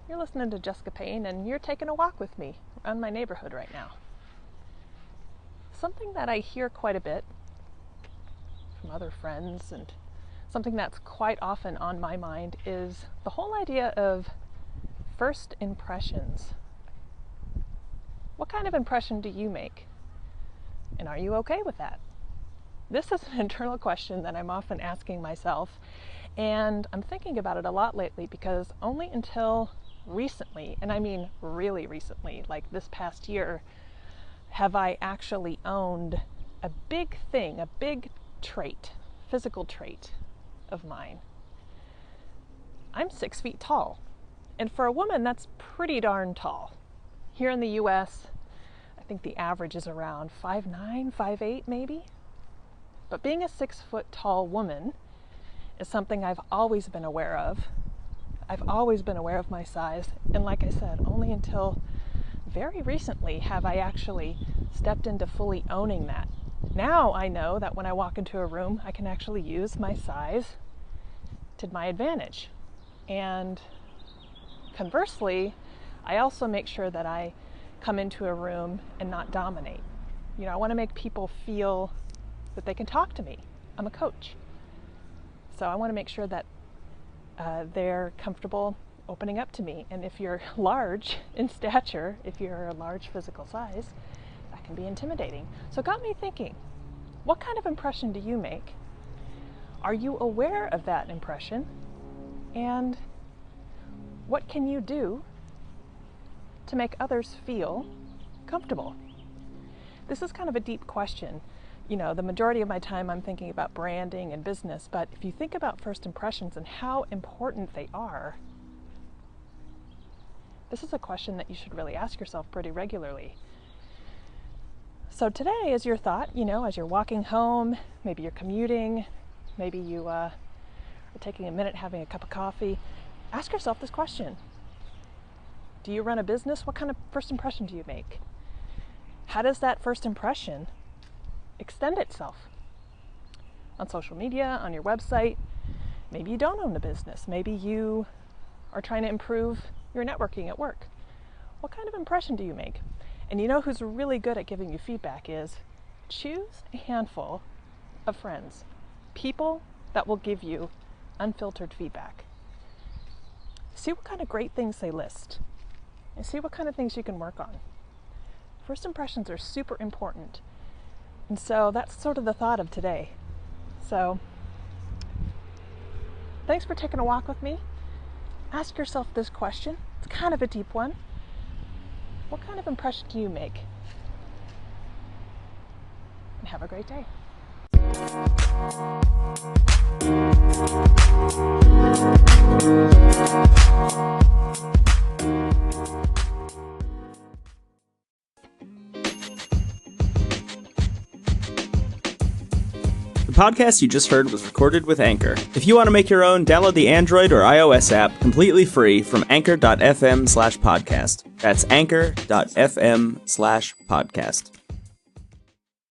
You're listening to Jessica Payne, and you're taking a walk with me around my neighborhood right now. Something that I hear quite a bit from other friends, and something that's quite often on my mind, is the whole idea of first impressions. What kind of impression do you make? And are you okay with that? This is an internal question that I'm often asking myself, and I'm thinking about it a lot lately because only until recently, and I mean really recently, like this past year, have I actually owned a big thing, a big trait, physical trait of mine. I'm 6 feet tall, and for a woman that's pretty darn tall. Here in the US, I think the average is around 5'9", 5'8" maybe. But being a 6 foot tall woman is something I've always been aware of. I've always been aware of my size, and like I said, only until very recently have I actually stepped into fully owning that. Now I know that when I walk into a room, I can actually use my size to my advantage. And conversely, I also make sure that I come into a room and not dominate. You know, I want to make people feel that they can talk to me. I'm a coach. So I want to make sure that they're comfortable opening up to me. And if you're large in stature, if you're a large physical size, that can be intimidating. So it got me thinking, what kind of impression do you make? Are you aware of that impression? And what can you do to make others feel comfortable? This is kind of a deep question. You know, the majority of my time I'm thinking about branding and business, but if you think about first impressions and how important they are, this is a question that you should really ask yourself pretty regularly. So today, as your thought, you know, as you're walking home, maybe you're commuting, maybe you are taking a minute having a cup of coffee, ask yourself this question. Do you run a business? What kind of first impression do you make? How does that first impression extend itself? On social media, on your website? Maybe you don't own a business. Maybe you are trying to improve your networking at work. What kind of impression do you make? And you know who's really good at giving you feedback is choose a handful of friends, people that will give you unfiltered feedback. See what kind of great things they list and see what kind of things you can work on. First impressions are super important. And so that's sort of the thought of today. So thanks for taking a walk with me. Ask yourself this question. It's kind of a deep one. What kind of impression do you make? And have a great day. The podcast you just heard was recorded with Anchor. If you want to make your own, download the Android or iOS app completely free from anchor.fm/podcast. That's anchor.fm/podcast.